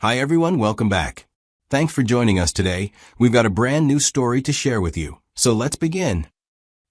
Hi everyone, welcome back. Thanks for joining us today. We've got a brand new story to share with you. So let's begin.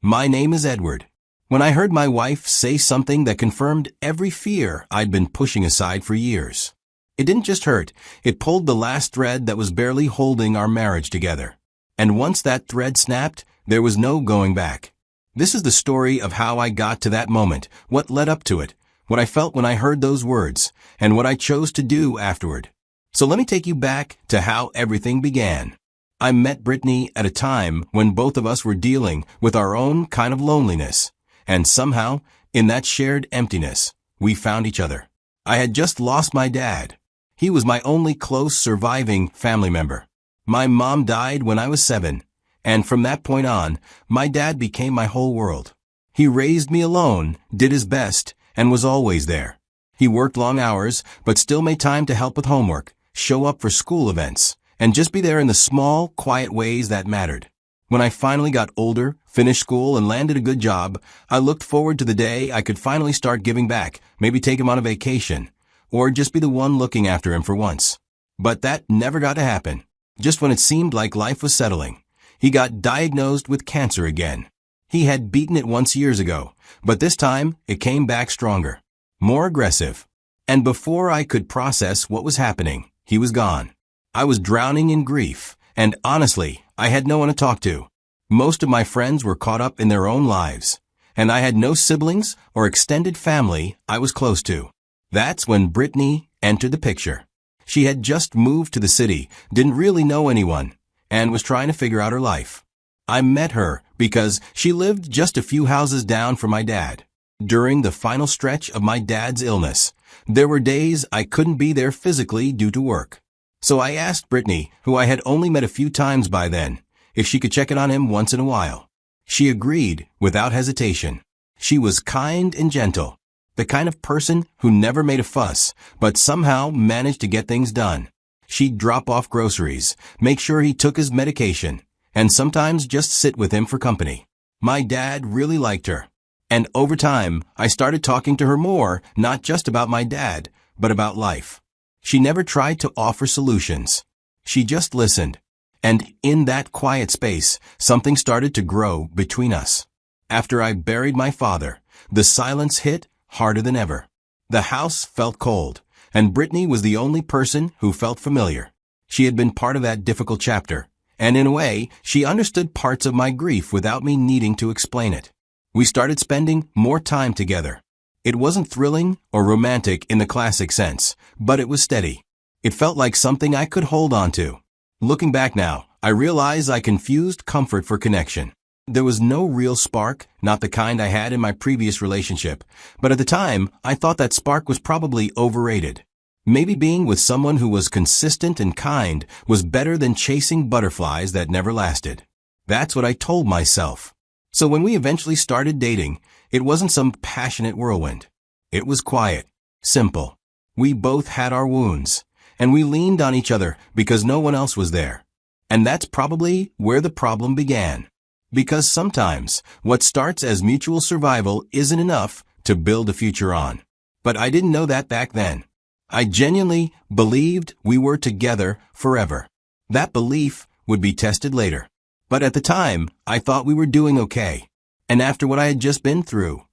My name is Edward. When I heard my wife say something that confirmed every fear I'd been pushing aside for years. It didn't just hurt, it pulled the last thread that was barely holding our marriage together. And once that thread snapped, there was no going back. This is the story of how I got to that moment, what led up to it, what I felt when I heard those words, and what I chose to do afterward. So let me take you back to how everything began. I met Brittany at a time when both of us were dealing with our own kind of loneliness. And somehow, in that shared emptiness, we found each other. I had just lost my dad. He was my only close surviving family member. My mom died when I was 7, and from that point on, my dad became my whole world. He raised me alone, did his best, and was always there. He worked long hours, but still made time to help with homework, show up for school events, and just be there in the small, quiet ways that mattered. When I finally got older, finished school, and landed a good job, I looked forward to the day I could finally start giving back, maybe take him on a vacation, or just be the one looking after him for once. But that never got to happen. Just when it seemed like life was settling, he got diagnosed with cancer again. He had beaten it once years ago, but this time it came back stronger, more aggressive. And before I could process what was happening, he was gone. I was drowning in grief, and honestly, I had no one to talk to. Most of my friends were caught up in their own lives, and I had no siblings or extended family I was close to. That's when Brittany entered the picture. She had just moved to the city, didn't really know anyone, and was trying to figure out her life. I met her because she lived just a few houses down from my dad. During the final stretch of my dad's illness, there were days I couldn't be there physically due to work. So I asked Brittany, who I had only met a few times by then, if she could check in on him once in a while. She agreed without hesitation. She was kind and gentle, the kind of person who never made a fuss, but somehow managed to get things done. She'd drop off groceries, make sure he took his medication, and sometimes just sit with him for company. My dad really liked her. And over time, I started talking to her more, not just about my dad, but about life. She never tried to offer solutions. She just listened. And in that quiet space, something started to grow between us. After I buried my father, the silence hit harder than ever. The house felt cold, and Brittany was the only person who felt familiar. She had been part of that difficult chapter, and in a way, she understood parts of my grief without me needing to explain it. We started spending more time together. It wasn't thrilling or romantic in the classic sense, but it was steady. It felt like something I could hold on to. Looking back now, I realize I confused comfort for connection. There was no real spark, not the kind I had in my previous relationship, but at the time, I thought that spark was probably overrated. Maybe being with someone who was consistent and kind was better than chasing butterflies that never lasted. That's what I told myself. So when we eventually started dating, it wasn't some passionate whirlwind. It was quiet, simple. We both had our wounds, and we leaned on each other because no one else was there. And that's probably where the problem began. Because sometimes, what starts as mutual survival isn't enough to build a future on. But I didn't know that back then. I genuinely believed we were together forever. That belief would be tested later. But at the time, I thought we were doing okay. And after what I had just been through,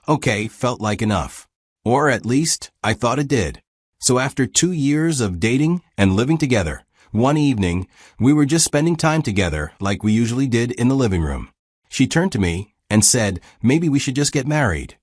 okay felt like enough. Or at least, I thought it did. So after 2 years of dating and living together, one evening, we were just spending time together like we usually did in the living room. She turned to me and said, maybe we should just get married.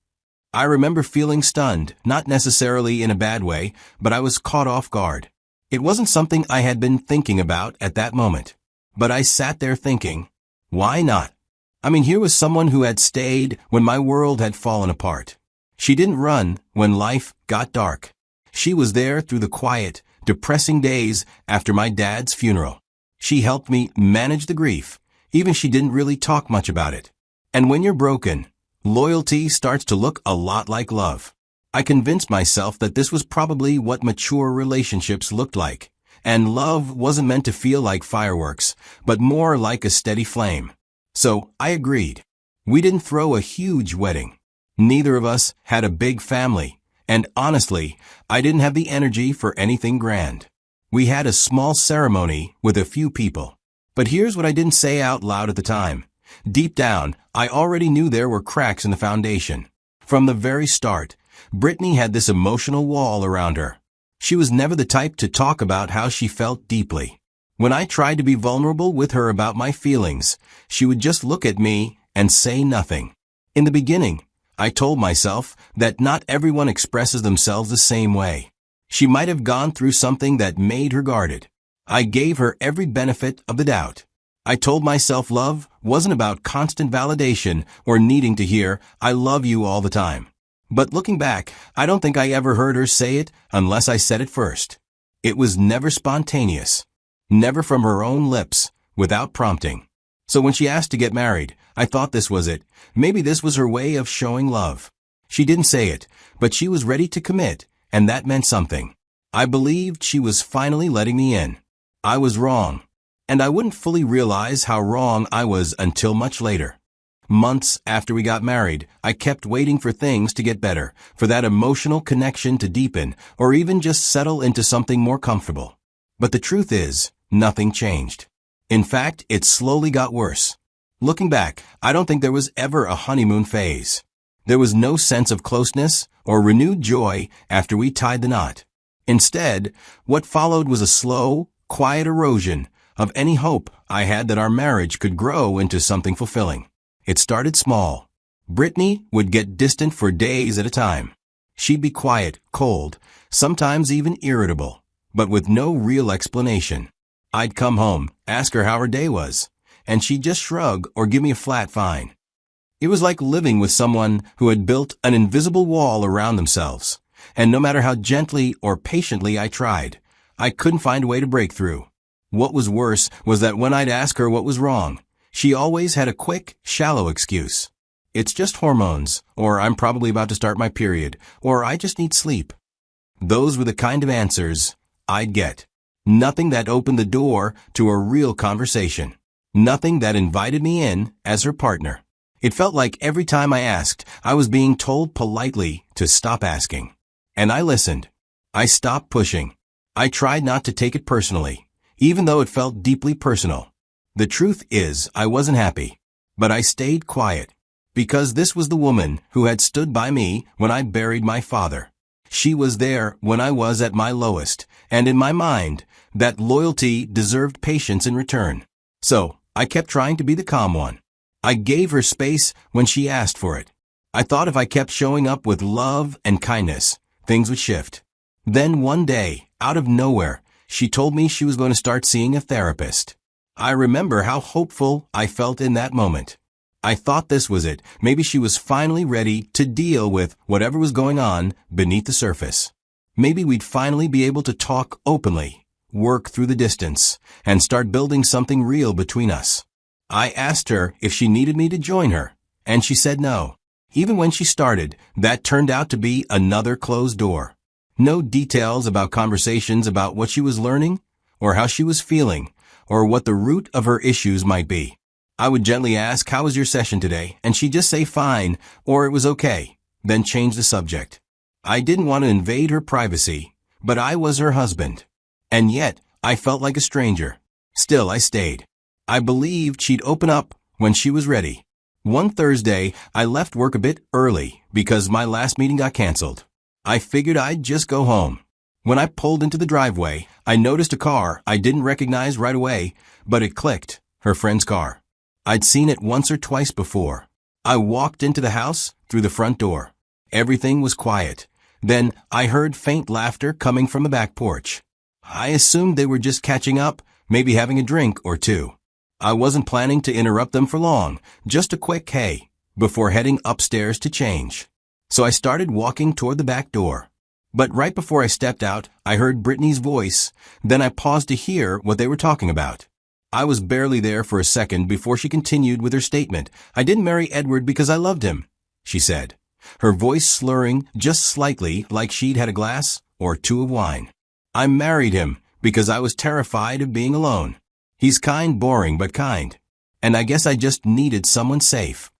I remember feeling stunned, not necessarily in a bad way, but I was caught off guard. It wasn't something I had been thinking about at that moment. But I sat there thinking, why not? I mean, here was someone who had stayed when my world had fallen apart. She didn't run when life got dark. She was there through the quiet, depressing days after my dad's funeral. She helped me manage the grief, even she didn't really talk much about it. And when you're broken, loyalty starts to look a lot like love. I convinced myself that this was probably what mature relationships looked like. And love wasn't meant to feel like fireworks, but more like a steady flame. So I agreed. We didn't throw a huge wedding. Neither of us had a big family, and honestly, I didn't have the energy for anything grand. We had a small ceremony with a few people. But here's what I didn't say out loud at the time. Deep down, I already knew there were cracks in the foundation. From the very start, Brittany had this emotional wall around her. She was never the type to talk about how she felt deeply. When I tried to be vulnerable with her about my feelings, she would just look at me and say nothing. In the beginning, I told myself that not everyone expresses themselves the same way. She might have gone through something that made her guarded. I gave her every benefit of the doubt. I told myself love wasn't about constant validation or needing to hear, "I love you" all the time. But looking back, I don't think I ever heard her say it unless I said it first. It was never spontaneous. Never from her own lips, without prompting. So when she asked to get married, I thought this was it. Maybe this was her way of showing love. She didn't say it, but she was ready to commit, and that meant something. I believed she was finally letting me in. I was wrong. And I wouldn't fully realize how wrong I was until much later. Months after we got married, I kept waiting for things to get better, for that emotional connection to deepen, or even just settle into something more comfortable. But the truth is, nothing changed. In fact, it slowly got worse. Looking back, I don't think there was ever a honeymoon phase. There was no sense of closeness or renewed joy after we tied the knot. Instead, what followed was a slow, quiet erosion of any hope I had that our marriage could grow into something fulfilling. It started small. Brittany would get distant for days at a time. She'd be quiet, cold, sometimes even irritable, but with no real explanation. I'd come home, ask her how her day was, and she'd just shrug or give me a flat fine. It was like living with someone who had built an invisible wall around themselves, and no matter how gently or patiently I tried, I couldn't find a way to break through. What was worse was that when I'd ask her what was wrong, she always had a quick, shallow excuse. "It's just hormones," or "I'm probably about to start my period," or "I just need sleep." Those were the kind of answers I'd get. Nothing that opened the door to a real conversation. Nothing that invited me in as her partner. It felt like every time I asked, I was being told politely to stop asking. And I listened. I stopped pushing. I tried not to take it personally, even though it felt deeply personal. The truth is, I wasn't happy. But I stayed quiet. Because this was the woman who had stood by me when I buried my father. She was there when I was at my lowest, and in my mind, that loyalty deserved patience in return. So, I kept trying to be the calm one. I gave her space when she asked for it. I thought if I kept showing up with love and kindness, things would shift. Then one day, out of nowhere, she told me she was going to start seeing a therapist. I remember how hopeful I felt in that moment. I thought this was it. Maybe she was finally ready to deal with whatever was going on beneath the surface. Maybe we'd finally be able to talk openly, work through the distance, and start building something real between us. I asked her if she needed me to join her, and she said no. Even when she started, that turned out to be another closed door. No details about conversations about what she was learning, or how she was feeling, or what the root of her issues might be. I would gently ask, "How was your session today?" And she'd just say fine, or it was okay, then change the subject. I didn't want to invade her privacy, but I was her husband. And yet, I felt like a stranger. Still, I stayed. I believed she'd open up when she was ready. One Thursday, I left work a bit early because my last meeting got canceled. I figured I'd just go home. When I pulled into the driveway, I noticed a car I didn't recognize right away, but it clicked, her friend's car. I'd seen it once or twice before. I walked into the house through the front door. Everything was quiet. Then I heard faint laughter coming from the back porch. I assumed they were just catching up, maybe having a drink or two. I wasn't planning to interrupt them for long, just a quick hey, before heading upstairs to change. So I started walking toward the back door. But right before I stepped out, I heard Brittany's voice, then I paused to hear what they were talking about. I was barely there for a second before she continued with her statement. "I didn't marry Edward because I loved him," she said, her voice slurring just slightly like she'd had a glass or two of wine. "I married him because I was terrified of being alone. He's kind, boring, but kind. And I guess I just needed someone safe."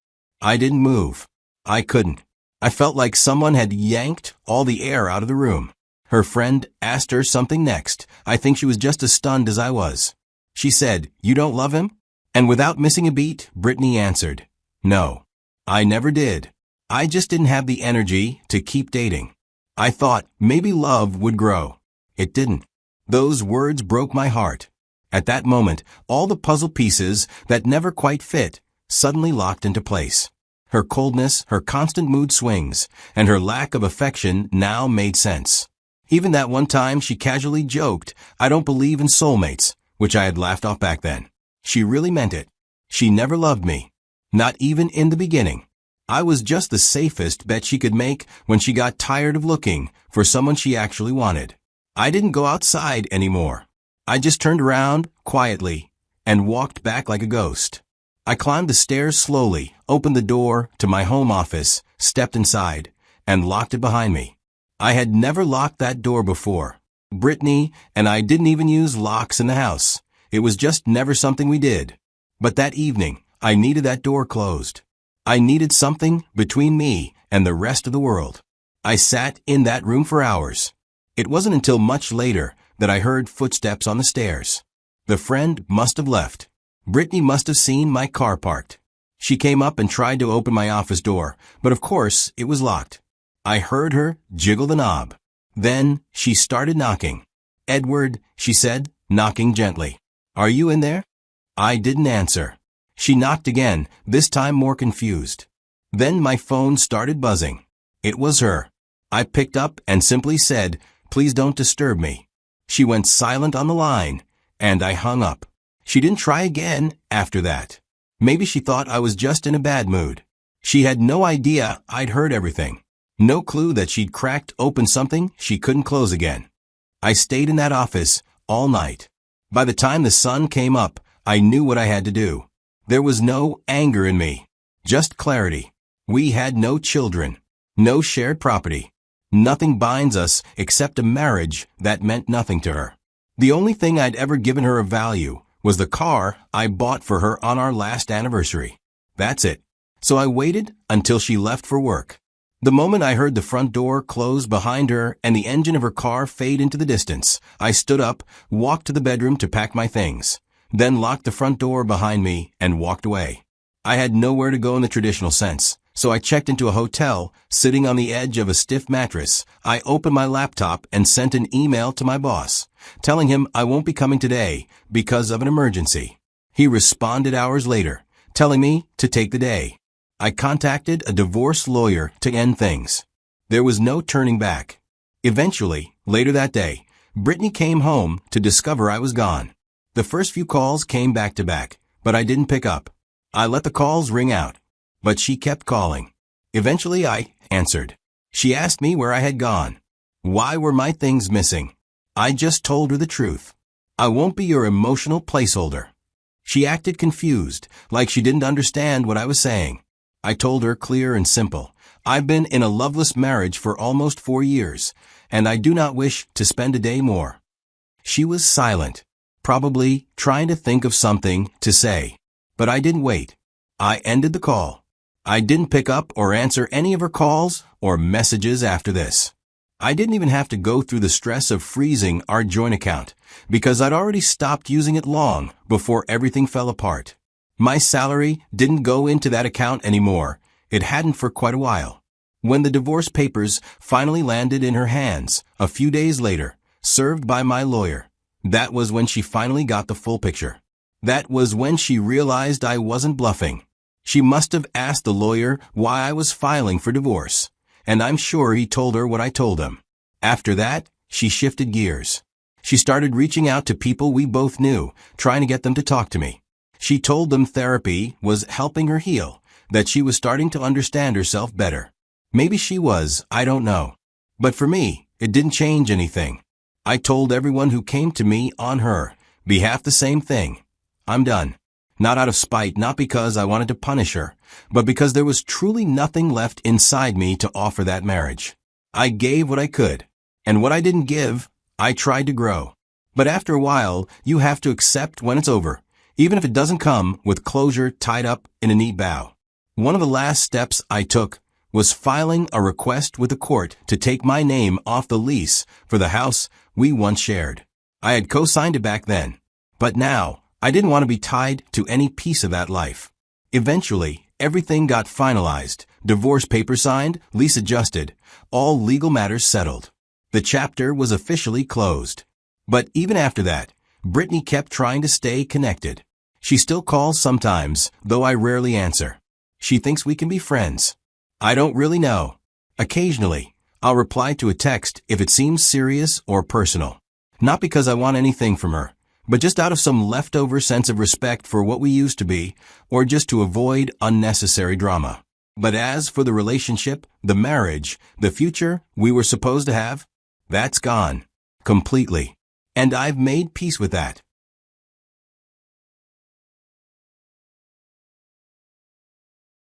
I didn't move. I couldn't. I felt like someone had yanked all the air out of the room. Her friend asked her something next. I think she was just as stunned as I was. She said, "You don't love him?" And without missing a beat, Brittany answered, "No, I never did. I just didn't have the energy to keep dating. I thought maybe love would grow. It didn't." Those words broke my heart. At that moment, all the puzzle pieces that never quite fit suddenly locked into place. Her coldness, her constant mood swings, and her lack of affection now made sense. Even that one time she casually joked, "I don't believe in soulmates," which I had laughed off back then. She really meant it. She never loved me. Not even in the beginning. I was just the safest bet she could make when she got tired of looking for someone she actually wanted. I didn't go outside anymore. I just turned around, quietly, and walked back like a ghost. I climbed the stairs slowly, opened the door to my home office, stepped inside, and locked it behind me. I had never locked that door before. Brittany and I didn't even use locks in the house. It was just never something we did. But that evening, I needed that door closed. I needed something between me and the rest of the world. I sat in that room for hours. It wasn't until much later that I heard footsteps on the stairs. The friend must have left. Brittany must have seen my car parked. She came up and tried to open my office door, but of course it was locked. I heard her jiggle the knob. Then she started knocking. "Edward," she said, knocking gently. "Are you in there?" I didn't answer. She knocked again, this time more confused. Then my phone started buzzing. It was her. I picked up and simply said, "Please don't disturb me." She went silent on the line, and I hung up. She didn't try again after that. Maybe she thought I was just in a bad mood. She had no idea I'd heard everything. No clue that she'd cracked open something she couldn't close again. I stayed in that office all night. By the time the sun came up, I knew what I had to do. There was no anger in me, just clarity. We had no children, no shared property. Nothing binds us except a marriage that meant nothing to her. The only thing I'd ever given her of value was the car I bought for her on our last anniversary. That's it. So I waited until she left for work. The moment I heard the front door close behind her and the engine of her car fade into the distance, I stood up, walked to the bedroom to pack my things, then locked the front door behind me and walked away. I had nowhere to go in the traditional sense, so I checked into a hotel, sitting on the edge of a stiff mattress. I opened my laptop and sent an email to my boss, telling him I won't be coming today because of an emergency. He responded hours later, telling me to take the day. I contacted a divorce lawyer to end things. There was no turning back. Eventually, later that day, Brittany came home to discover I was gone. The first few calls came back to back, but I didn't pick up. I let the calls ring out, but she kept calling. Eventually, I answered. She asked me where I had gone. Why were my things missing? I just told her the truth. I won't be your emotional placeholder. She acted confused, like she didn't understand what I was saying. I told her clear and simple. I've been in a loveless marriage for almost 4 years, and I do not wish to spend a day more. She was silent, probably trying to think of something to say. But I didn't wait. I ended the call. I didn't pick up or answer any of her calls or messages after this. I didn't even have to go through the stress of freezing our joint account, because I'd already stopped using it long before everything fell apart. My salary didn't go into that account anymore. It hadn't for quite a while. When the divorce papers finally landed in her hands, a few days later, served by my lawyer, that was when she finally got the full picture. That was when she realized I wasn't bluffing. She must have asked the lawyer why I was filing for divorce, and I'm sure he told her what I told him. After that, she shifted gears. She started reaching out to people we both knew, trying to get them to talk to me. She told them therapy was helping her heal, that she was starting to understand herself better. Maybe she was, I don't know. But for me, it didn't change anything. I told everyone who came to me on her behalf the same thing. I'm done. Not out of spite, not because I wanted to punish her, but because there was truly nothing left inside me to offer that marriage. I gave what I could, and what I didn't give, I tried to grow. But after a while, you have to accept when it's over, even if it doesn't come with closure tied up in a neat bow. One of the last steps I took was filing a request with the court to take my name off the lease for the house we once shared. I had co-signed it back then. But now, I didn't want to be tied to any piece of that life. Eventually, everything got finalized, divorce papers signed, lease adjusted, all legal matters settled. The chapter was officially closed. But even after that, Brittany kept trying to stay connected. She still calls sometimes, though I rarely answer. She thinks we can be friends. I don't really know. Occasionally, I'll reply to a text if it seems serious or personal. Not because I want anything from her, but just out of some leftover sense of respect for what we used to be, or just to avoid unnecessary drama. But as for the relationship, the marriage, the future we were supposed to have, that's gone. Completely. And I've made peace with that.